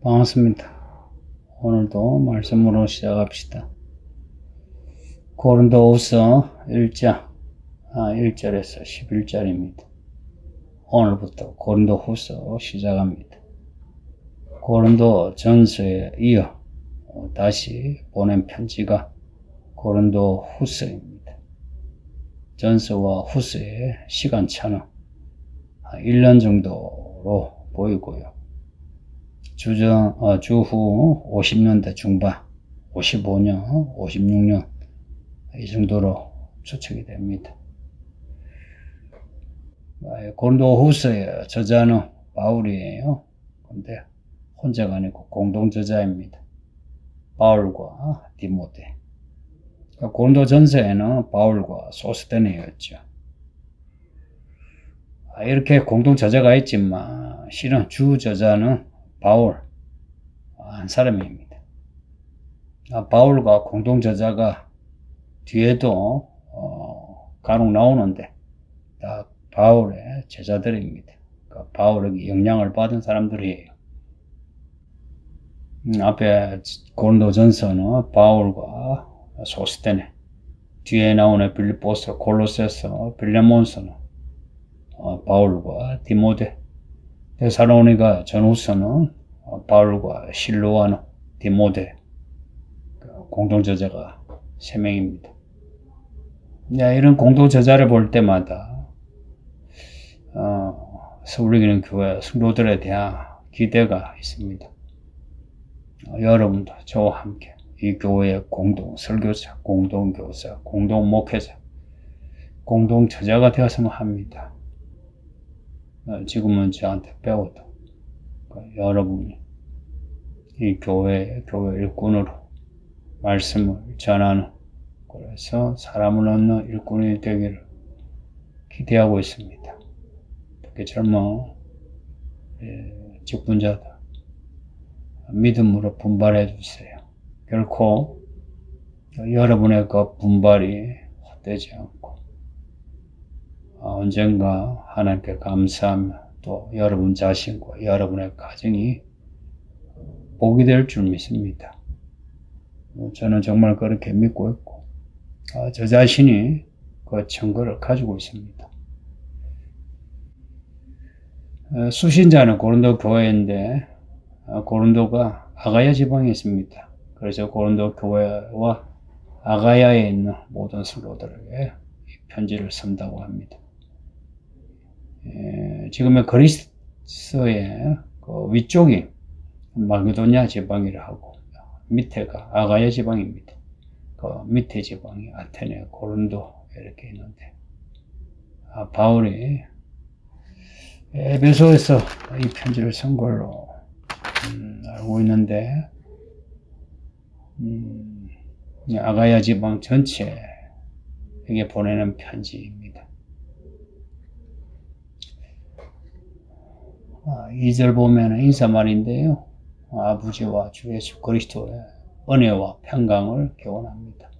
반갑습니다. 오늘도 말씀으로 시작합시다. 고린도후서 1장 1절에서 11절입니다. 오늘부터 고린도후서 시작합니다. 고린도 전서에 이어 다시 보낸 편지가 고린도후서입니다. 전서와 후서의 시간차는 1년 정도로 보이고요. 주후 50년대 중반, 55년, 56년 이 정도로 추측이 됩니다. 고린도후서의 저자는 바울이에요. 근데 혼자가 아니고 공동 저자입니다. 바울과 디모데. 고린도 전서에는 바울과 소스데네였죠. 이렇게 공동 저자가 있지만 실은 주 저자는 바울 한 사람입니다. 바울과 공동 저자가 뒤에도 간혹 나오는데 다 바울의 제자들입니다. 그러니까 바울에게 영향을 받은 사람들이에요. 앞에 고린도전서는 바울과 소스데네, 뒤에 나오는 빌립보서, 골로새서, 빌레몬서는 바울과 디모데, 데살로니가 전후서는 바울과 실로아노, 디모데, 공동저자가 3명입니다. 이런 공동저자를 볼 때마다 서울리기는 교회 성도들에 대한 기대가 있습니다. 여러분도 저와 함께 이 교회의 공동 설교자, 공동 교사, 공동 목회자, 공동 저자가 되었으면 합니다. 지금은 저한테 배워도 여러분이 이 교회 일꾼으로 말씀을 전하는, 그래서 사람을 얻는 일꾼이 되기를 기대하고 있습니다. 특히 젊은 직분자들 믿음으로 분발해 주세요. 결코 여러분의 그 분발이 헛되지 않고 언젠가 하나님께 감사하며 또 여러분 자신과 여러분의 가정이 복이 될 줄 믿습니다. 저는 정말 그렇게 믿고 있고 저 자신이 그 증거를 가지고 있습니다. 수신자는 고린도 교회인데 고린도가 아가야 지방에 있습니다. 그래서 고린도 교회와 아가야에 있는 모든 성도들에게 이 편지를 쓴다고 합니다. 지금의 그리스의 그 위쪽이 마게도냐 지방이라 하고 밑에가 아가야 지방입니다. 그 밑에 지방이 아테네, 고린도 이렇게 있는데 바울이 에베소에서 이 편지를 쓴 걸로 알고 있는데 아가야 지방 전체에게 보내는 편지입니다. 2절 보면 인사말인데요. 아버지와 주 예수 그리스도의 은혜와 평강을 기원합니다.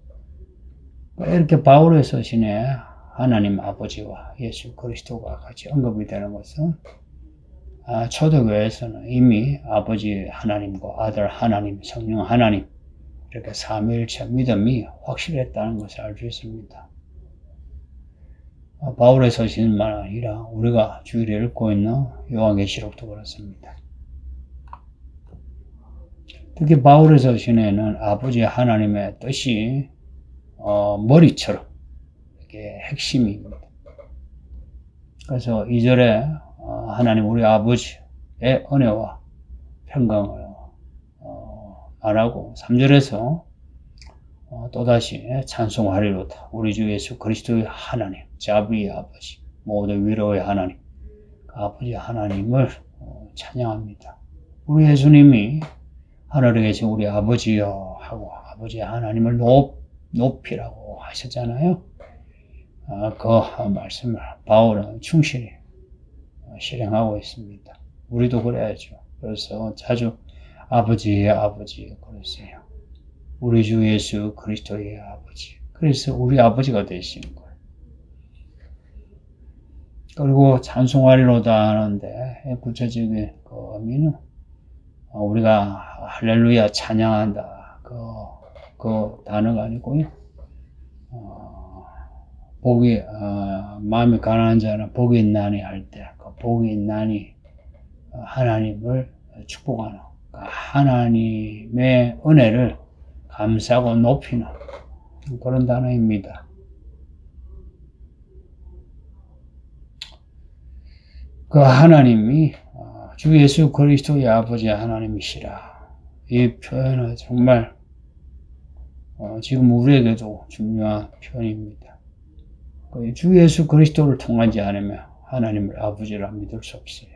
이렇게 바울의 서신에 하나님 아버지와 예수 그리스도가 같이 언급이 되는 것은 초대교회에서는 이미 아버지 하나님과 아들 하나님, 성령 하나님 이렇게 삼위일체 믿음이 확실했다는 것을 알 수 있습니다. 바울의 서신만 아니라 우리가 주일에 읽고 있는 요한계시록도 그렇습니다. 특히 바울의 서신에는 아버지 하나님의 뜻이 머리처럼 이렇게 핵심입니다. 그래서 2절에 하나님 우리 아버지의 은혜와 평강을 말하고 3절에서 또다시 찬송하리로다. 우리 주 예수 그리스도의 하나님, 자비의 아버지, 모든 위로의 하나님, 아버지 하나님을 찬양합니다. 우리 예수님이 하늘에 계신 우리 아버지여 하고 아버지 하나님을 높이라고 하셨잖아요. 그 말씀을 바울은 충실히 실행하고 있습니다. 우리도 그래야죠. 그래서 자주 아버지의 아버지 그랬어요. 우리 주 예수 그리스도의 아버지. 그래서 우리 아버지가 되신 거예요. 그리고 찬송하리로다 하는데 구체적인 그 의미는 우리가 할렐루야 찬양한다. 그 단어가 아니고요. 마음이 가난한 자는 복이 있나니 할 때, 그 복이 있나니 하나님을 축복하는, 하나님의 은혜를 감사하고 높이는 그런 단어입니다. 그 하나님이 주 예수 그리스도의 아버지 하나님이시라. 이 표현은 정말 지금 우리에게도 중요한 표현입니다. 주 예수 그리스도를 통하지 않으면 하나님을 아버지라 믿을 수 없어요.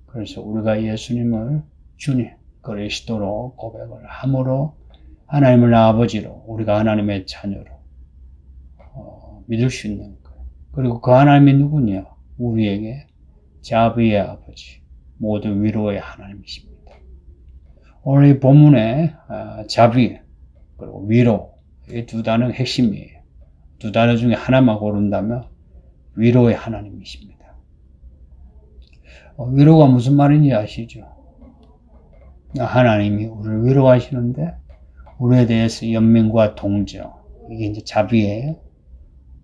그래서 우리가 예수님을 주님 그리스도로 고백을 함으로 하나님을 아버지로, 우리가 하나님의 자녀로 믿을 수 있는 거예요. 그리고 그 하나님이 누구냐? 우리에게 자비의 아버지, 모든 위로의 하나님이십니다. 오늘 이 본문에 자비 그리고 위로, 이 두 단어가 핵심이에요. 두 단어 중에 하나만 고른다면 위로의 하나님이십니다. 위로가 무슨 말인지 아시죠? 하나님이 우리를 위로하시는데 우리에 대해서 연민과 동정, 이게 이제 자비예요.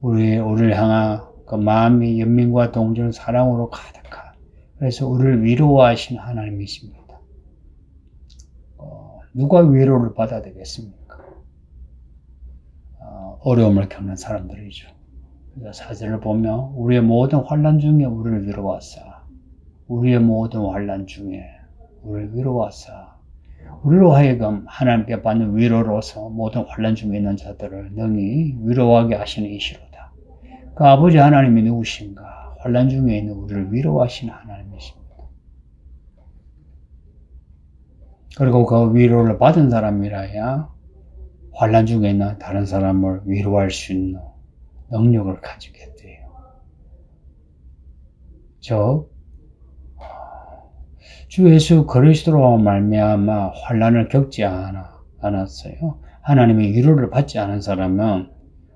우리를 향한 그 마음이 연민과 동정, 사랑으로 가득한, 그래서 우리를 위로하시는 하나님이십니다. 누가 위로를 받아야 되겠습니까? 어려움을 겪는 사람들이죠. 사절을 보면 우리의 모든 환난 중에 우리를 위로하사, 우리의 모든 환난 중에 우리를 위로하사, 우리로 하여금 하나님께 받는 위로로서 모든 환난 중에 있는 자들을 능히 위로하게 하시는 이시로다. 그 아버지 하나님이 누구신가? 환난 중에 있는 우리를 위로하시는 하나님이십니다. 그리고 그 위로를 받은 사람이라야 환난 중에 있는 다른 사람을 위로할 수 있는 능력을 가지게 돼요. 주 예수 그리스도로 말미암아 환난을 겪지 않았어요. 하나님의 위로를 받지 않은 사람은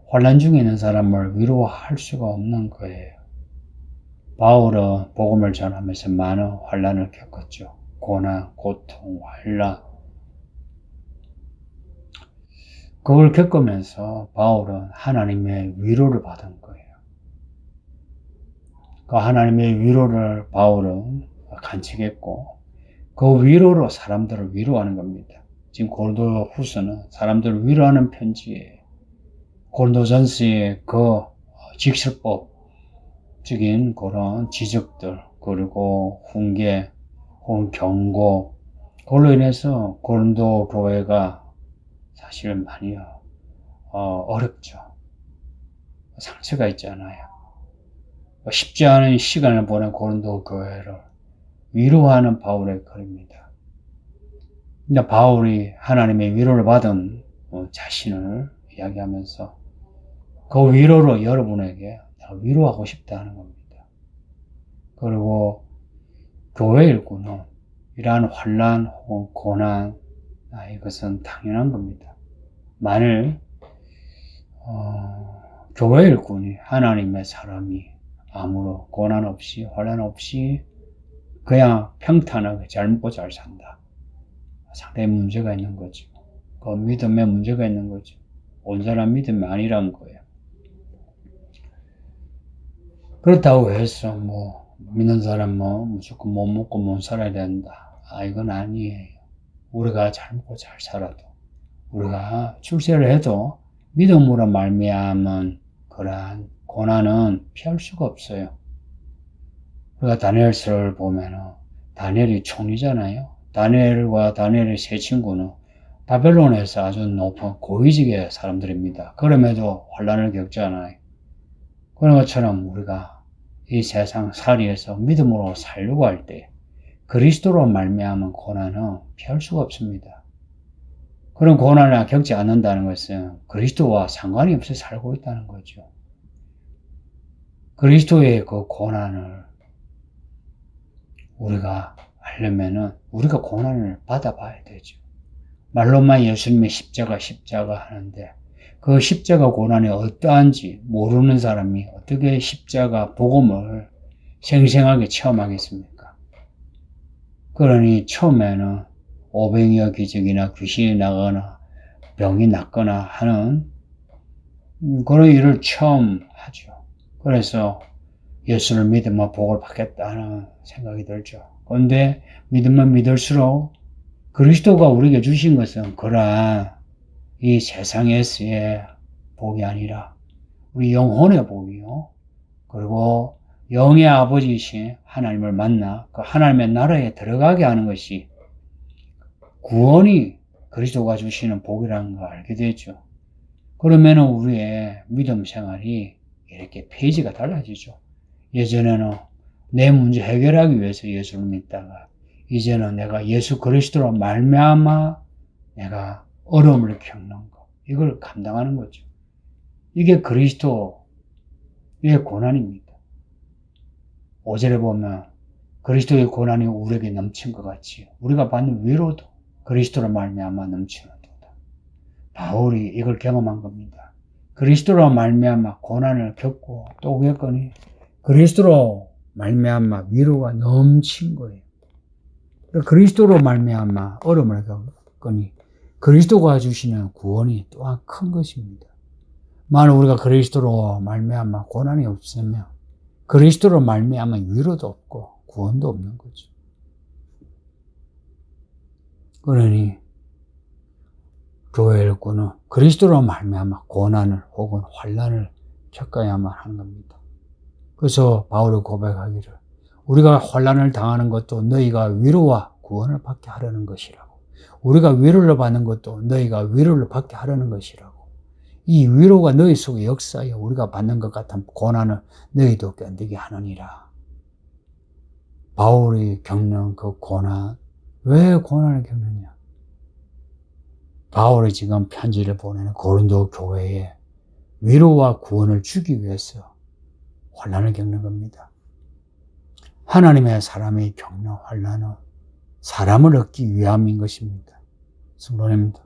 환난 중에 있는 사람을 위로할 수가 없는 거예요. 바울은 복음을 전하면서 많은 환난을 겪었죠. 고난, 고통, 환난. 그걸 겪으면서 바울은 하나님의 위로를 받은 거예요. 그 하나님의 위로를 바울은 간직했고, 그 위로로 사람들을 위로하는 겁니다. 지금 고린도 후서는 사람들을 위로하는 편지예요. 고린도전서의 그 직설법적인 그런 지적들, 그리고 훈계, 혹은 경고, 그걸로 인해서 고린도 교회가 사실 많이 어렵죠. 상처가 있잖아요. 쉽지 않은 시간을 보낸 고린도 교회를 위로하는 바울의 글입니다. 근데 바울이 하나님의 위로를 받은 자신을 이야기하면서 그 위로로 여러분에게 위로하고 싶다는 겁니다. 그리고 교회 일꾼은 이러한 환난 혹은 고난, 이것은 당연한 겁니다. 만일 교회 일꾼이 하나님의 사람이 아무런 고난 없이 환난 없이 그냥 평탄하게 잘 먹고 잘 산다. 상당히 문제가 있는 거죠. 그 믿음에 문제가 있는 거죠. 온전한 믿음이 아니란 거예요. 그렇다고 해서 믿는 사람은 무조건 못 먹고 못 살아야 된다. 이건 아니에요. 우리가 잘 먹고 잘 살아도, 우리가 출세를 해도 믿음으로 말미암은 그러한 고난은 피할 수가 없어요. 우리가 다니엘서를 보면은 다니엘이 총리잖아요. 다니엘과 다니엘의 세 친구는 바벨론에서 아주 높은 고위직의 사람들입니다. 그럼에도 환난을 겪잖아요. 그런 것처럼 우리가 이 세상 살이에서 믿음으로 살려고 할 때 그리스도로 말미암은 고난은 피할 수가 없습니다. 그런 고난을 겪지 않는다는 것은 그리스도와 상관이 없이 살고 있다는 거죠. 그리스도의 그 고난을 우리가 하려면은 우리가 고난을 받아봐야 되죠. 말로만 예수님의 십자가 하는데 그 십자가 고난이 어떠한지 모르는 사람이 어떻게 십자가 복음을 생생하게 체험하겠습니까? 그러니 처음에는 오병이어 기적이나 귀신이 나거나 병이 낫거나 하는 그런 일을 처음 하죠. 그래서 예수를 믿으면 복을 받겠다는 생각이 들죠. 그런데 믿으면 믿을수록 그리스도가 우리에게 주신 것은 그러한 이 세상에서의 복이 아니라 우리 영혼의 복이요. 그리고 영의 아버지이신 하나님을 만나 그 하나님의 나라에 들어가게 하는 것이 구원이 그리스도가 주시는 복이라는 걸 알게 되죠. 그러면 우리의 믿음 생활이 이렇게 페이지가 달라지죠. 예전에는 내 문제 해결하기 위해서 예수를 믿다가 이제는 내가 예수 그리스도로 말미암아 내가 어려움을 겪는 거, 이걸 감당하는 거죠. 이게 그리스도의 고난입니다. 5절에 보면 그리스도의 고난이 우리에게 넘친 것 같이 우리가 받는 위로도 그리스도로 말미암아 넘치는도다. 바울이 이걸 경험한 겁니다. 그리스도로 말미암아 고난을 겪고 또 겪으니 그리스도로 말미암아 위로가 넘친 거예요. 그리스도로 말미암아 어려움을 겪으니 그리스도가 주시는 구원이 또한 큰 것입니다. 만약 우리가 그리스도로 말미암아 고난이 없으면 그리스도로 말미암아 위로도 없고 구원도 없는 거죠. 그러니 교회 일꾼은 그리스도로 말미암아 고난을 혹은 환난을 겪어야만 하는 겁니다. 그래서 바울이 고백하기를 우리가 환난을 당하는 것도 너희가 위로와 구원을 받게 하려는 것이라고. 우리가 위로를 받는 것도 너희가 위로를 받게 하려는 것이라고. 이 위로가 너희 속에 역사하여 우리가 받는 것 같은 고난을 너희도 견디게 하느니라. 바울이 겪는 그 고난, 왜 고난을 겪느냐? 바울이 지금 편지를 보내는 고린도 교회에 위로와 구원을 주기 위해서 환난을 겪는 겁니다. 하나님의 사람이 겪는 환난은 사람을 얻기 위함인 것입니다. 성도님들,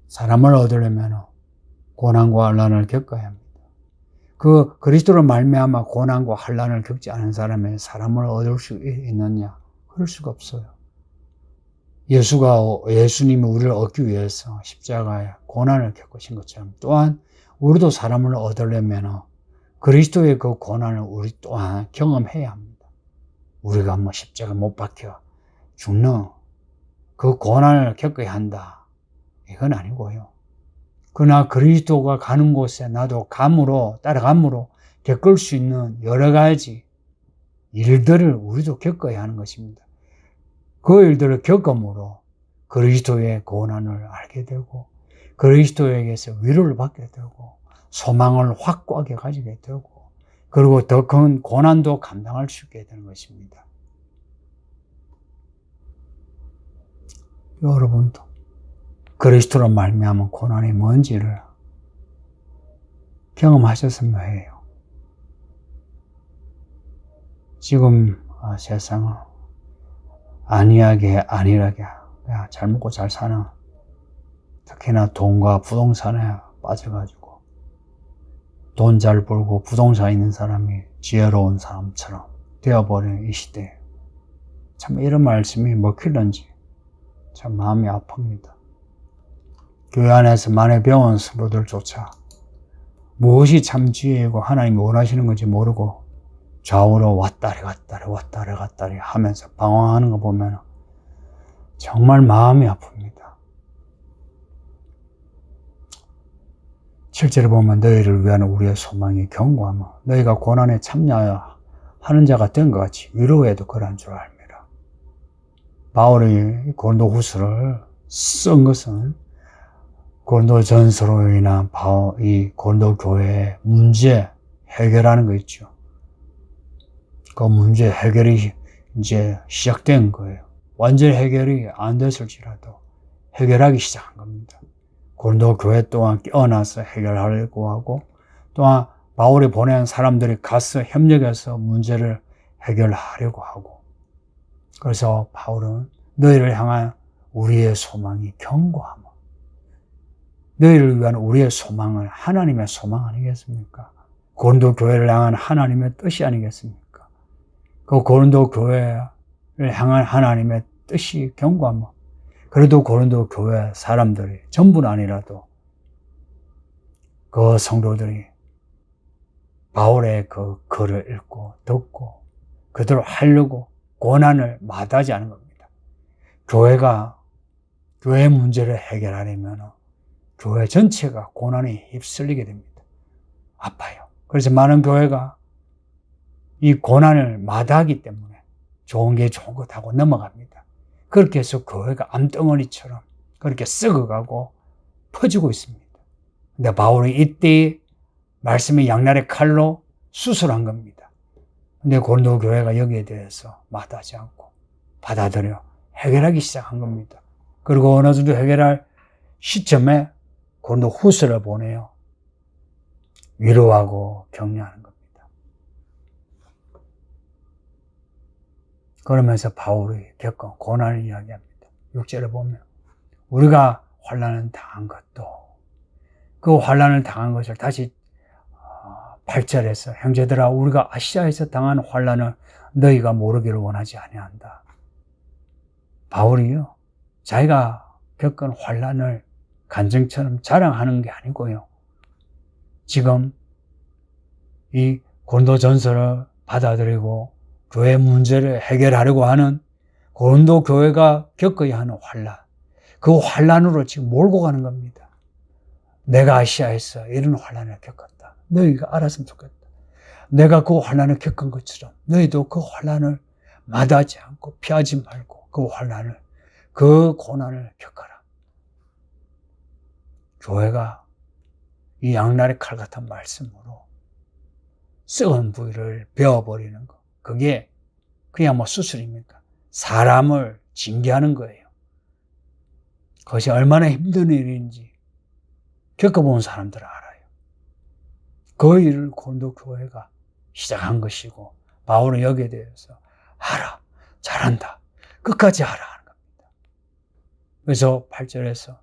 사람을 얻으려면 고난과 환난을 겪어야 합니다. 그 그리스도로 말미암아 고난과 환난을 겪지 않은 사람이 사람을 얻을 수 있느냐? 그럴 수가 없어요. 예수님이 우리를 얻기 위해서 십자가에 고난을 겪으신 것처럼 또한 우리도 사람을 얻으려면 그리스도의 그 고난을 우리 또한 경험해야 합니다. 우리가 십자가 못 박혀 죽는 그 고난을 겪어야 한다. 이건 아니고요. 그러나 그리스도가 가는 곳에 나도 따라감으로 겪을 수 있는 여러 가지 일들을 우리도 겪어야 하는 것입니다. 그 일들을 겪음으로 그리스도의 고난을 알게 되고 그리스도에게서 위로를 받게 되고 소망을 확고하게 가지게 되고 그리고 더 큰 고난도 감당할 수 있게 되는 것입니다. 여러분도 그리스도로 말미암은 고난이 뭔지를 경험하셨으면 해요. 지금 세상은 안일하게 그냥 잘 먹고 잘 사는, 특히나 돈과 부동산에 빠져가지고 돈 잘 벌고 부동산 있는 사람이 지혜로운 사람처럼 되어버리는 이 시대에 참 이런 말씀이 먹힐런지 참 마음이 아픕니다. 교회 안에서 많이 배운 성도들조차 무엇이 참 지혜이고 하나님이 원하시는 건지 모르고 좌우로 왔다리 갔다리 하면서 방황하는 거 보면 정말 마음이 아픕니다. 7절에 보면 너희를 위한 우리의 소망이 견고하며 너희가 고난에 참여하여 하는 자가 된 것 같이 위로에도 그러한 줄 알미라. 바울이 고린도후서를 쓴 것은 고린도전서로 인한 이 고린도 교회의 문제 해결하는 거 있죠. 그 문제 해결이 이제 시작된 거예요. 완전 해결이 안 됐을지라도 해결하기 시작한 겁니다. 고린도 교회 또한 깨어나서 해결하려고 하고 또한 바울이 보낸 사람들이 가서 협력해서 문제를 해결하려고 하고, 그래서 바울은 너희를 향한 우리의 소망이 견고하며, 너희를 위한 우리의 소망은 하나님의 소망 아니겠습니까? 고린도 교회를 향한 하나님의 뜻이 아니겠습니까? 그 고린도 교회를 향한 하나님의 뜻이 견고하며 그래도 고린도 교회 사람들이 전부는 아니라도 그 성도들이 바울의 그 글을 읽고 듣고 그대로 하려고 고난을 마다하지 않은 겁니다. 교회 문제를 해결하려면 교회 전체가 고난에 휩쓸리게 됩니다. 아파요. 그래서 많은 교회가 이 고난을 마다하기 때문에 좋은 게 좋은 것 하고 넘어갑니다. 그렇게 해서 교회가 암덩어리처럼 그렇게 썩어가고 퍼지고 있습니다. 근데 바울이 이때 말씀의 양날의 칼로 수술한 겁니다. 근데 고린도 교회가 여기에 대해서 마다하지 않고 받아들여 해결하기 시작한 겁니다. 그리고 어느 정도 해결할 시점에 고린도 후서를 보내요. 위로하고 격려하는 겁니다. 그러면서 바울이 겪은 고난을 이야기합니다. 6절에 보면 우리가 환난을 당한 것도 그 환난을 당한 것을 다시 8절에서 형제들아 우리가 아시아에서 당한 환난을 너희가 모르기를 원하지 아니한다. 바울이요 자기가 겪은 환난을 간증처럼 자랑하는 게 아니고요. 지금 이 고린도전서를 받아들이고 교회 문제를 해결하려고 하는 고린도 교회가 겪어야 하는 환난, 그 환난으로 지금 몰고 가는 겁니다. 내가 아시아에서 이런 환난을 겪었다. 너희가 알았으면 좋겠다. 내가 그 환난을 겪은 것처럼 너희도 그 환난을 마다하지 않고 피하지 말고 그 고난을 겪어라. 교회가 이 양날의 칼 같은 말씀으로 썩은 부위를 베어버리는 것. 그게 그냥 뭐 수술입니까? 사람을 징계하는 거예요. 그것이 얼마나 힘든 일인지 겪어본 사람들은 알아요. 그 일을 고린도 교회가 시작한 것이고 바울은 여기에 대해서 하라, 잘한다, 끝까지 하라 하는 겁니다. 그래서 8절에서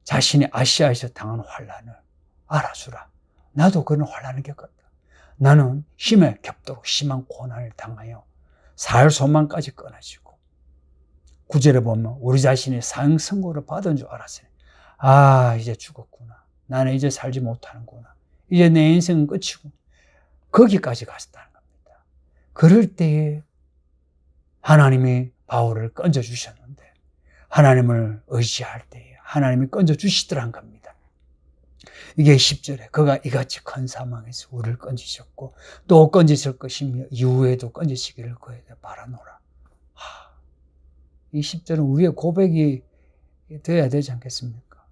자신이 아시아에서 당한 환난을 알아주라. 나도 그런 환난을 겪었다. 나는 힘에 겹도록 심한 고난을 당하여 살 소망까지 끊어지고 9절에 보면 우리 자신이 사형 선고를 받은 줄 알았으니 이제 죽었구나. 나는 이제 살지 못하는구나. 이제 내 인생은 끝이고 거기까지 갔다는 겁니다. 그럴 때에 하나님이 바울을 건져주셨는데 하나님을 의지할 때에 하나님이 건져주시더란 겁니다. 이게 10절에 그가 이같이 큰 사망에서 우리를 건지셨고 또 건지실 것이며 이후에도 건지시기를 그에게 바라노라. 이 10절은 우리의 고백이 되어야 되지 않겠습니까?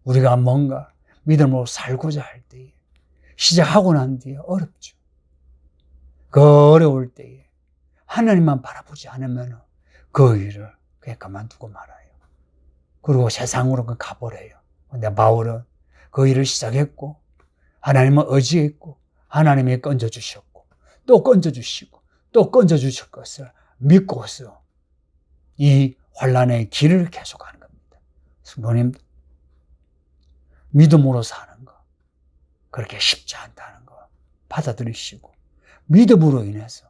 우리가 뭔가 믿음으로 살고자 할 때에 시작하고 난 뒤에 어렵죠. 그 어려울 때에 하나님만 바라보지 않으면 그 일을 그냥 그만두고 말아요. 그리고 세상으로 가버려요. 근데 바울은 그 일을 시작했고 하나님을 의지했고 하나님이 건져주셨고 또 건져주시고 또 건져주실 것을 믿고서 이 환난의 길을 계속하는 겁니다. 성도님들 믿음으로 사는 거 그렇게 쉽지 않다는 거 받아들이시고 믿음으로 인해서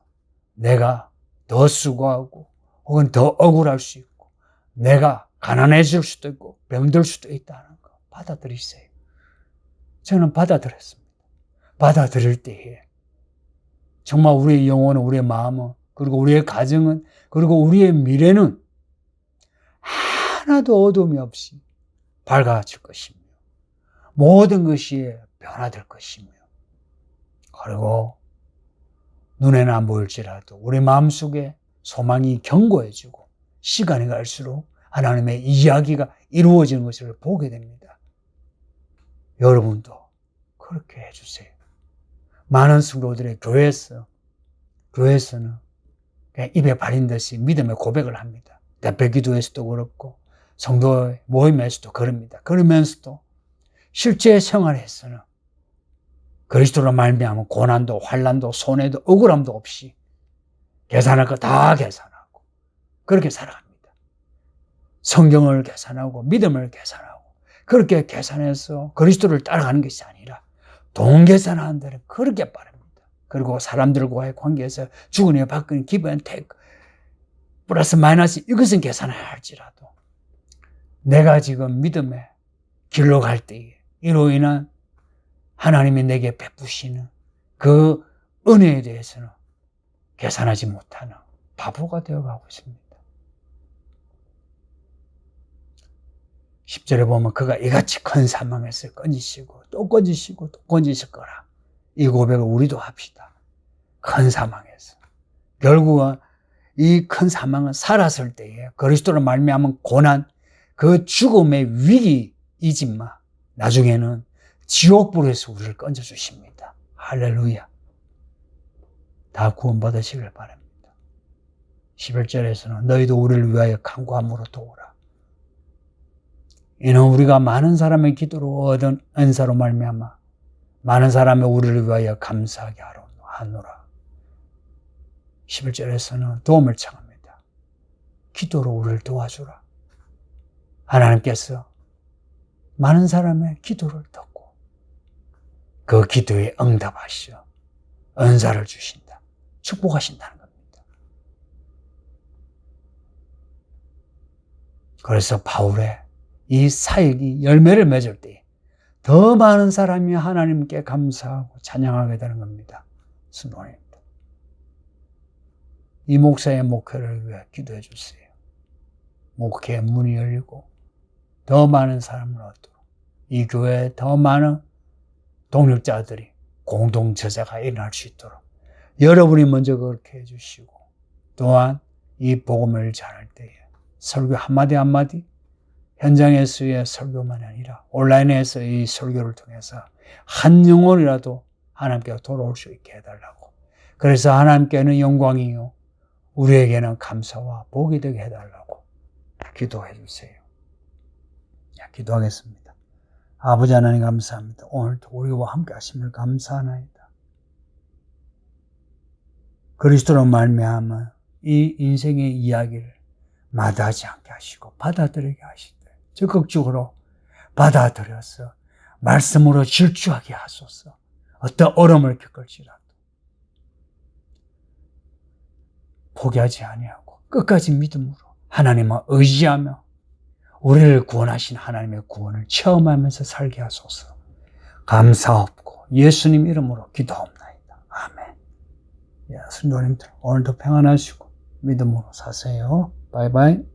내가 더 수고하고 혹은 더 억울할 수 있고 내가 가난해질 수도 있고 병들 수도 있다는 거 받아들이세요. 저는 받아들였습니다. 받아들일 때에 정말 우리의 영혼은 우리의 마음은 그리고 우리의 가정은 그리고 우리의 미래는 하나도 어둠이 없이 밝아질 것이며 모든 것이 변화될 것이며 그리고 눈에는 안 보일지라도 우리 마음속에 소망이 견고해지고 시간이 갈수록 하나님의 이야기가 이루어지는 것을 보게 됩니다. 여러분도 그렇게 해주세요. 많은 성도들의 교회에서는 그냥 입에 바린 듯이 믿음의 고백을 합니다. 대표 기도에서도 그렇고 성도 모임에서도 그럽니다. 그러면서도 실제 생활에서는 그리스도로 말미암은 고난도 환난도 손해도 억울함도 없이 계산할 거 다 계산하고 그렇게 살아갑니다. 성경을 계산하고 믿음을 계산하고 그렇게 계산해서 그리스도를 따라가는 것이 아니라 돈 계산하는 데는 그렇게 빠릅니다. 그리고 사람들과의 관계에서 주거니 받거니 기브 앤 테이크 플러스 마이너스 이것은 계산을 할지라도 내가 지금 믿음의 길로 갈 때에 이로 인한 하나님이 내게 베푸시는 그 은혜에 대해서는 계산하지 못하는 바보가 되어가고 있습니다. 10절에 보면 그가 이같이 큰 사망에서 건지시고 또 건지시고 또 건지실 거라. 이 고백을 우리도 합시다. 큰 사망에서. 결국은 이 큰 사망은 살았을 때에 그리스도로 말미암은 고난, 그 죽음의 위기이지만 나중에는 지옥불에서 우리를 건져주십니다. 할렐루야. 다 구원받으시길 바랍니다. 11절에서는 너희도 우리를 위하여 간구함으로 도우라. 이는 우리가 많은 사람의 기도로 얻은 은사로 말미암아 많은 사람의 우리를 위하여 감사하게 하노라. 11절에서는 도움을 청합니다. 기도로 우리를 도와주라. 하나님께서 많은 사람의 기도를 듣고 그 기도에 응답하시어 은사를 주신다. 축복하신다는 겁니다. 그래서 바울의 이 사역이 열매를 맺을 때 더 많은 사람이 하나님께 감사하고 찬양하게 되는 겁니다. 순원입니다. 이 목사의 목회를 위해 기도해 주세요. 목회의 문이 열리고 더 많은 사람을 얻도록 이 교회에 더 많은 동력자들이 공동 저자가 일어날 수 있도록 여러분이 먼저 그렇게 해주시고 또한 이 복음을 전할 때에 설교 한마디 한마디 현장에서의 설교만이 아니라 온라인에서의 설교를 통해서 한 영혼이라도 하나님께 돌아올 수 있게 해달라고. 그래서 하나님께는 영광이요 우리에게는 감사와 복이 되게 해달라고 기도해 주세요. 기도하겠습니다. 아버지 하나님 감사합니다. 오늘도 우리와 함께 하심을 감사하나이다. 그리스도로 말미암아 이 인생의 이야기를 마다하지 않게 하시고 받아들이게 하시되 적극적으로 받아들여서 말씀으로 질주하게 하소서. 어떤 어려움을 겪을지라도 포기하지 아니하고 끝까지 믿음으로 하나님을 의지하며 우리를 구원하신 하나님의 구원을 체험하면서 살게 하소서. 감사하옵고 예수님 이름으로 기도합나이다. 아멘. 성도님들 오늘도 평안하시고 믿음으로 사세요. 바이바이.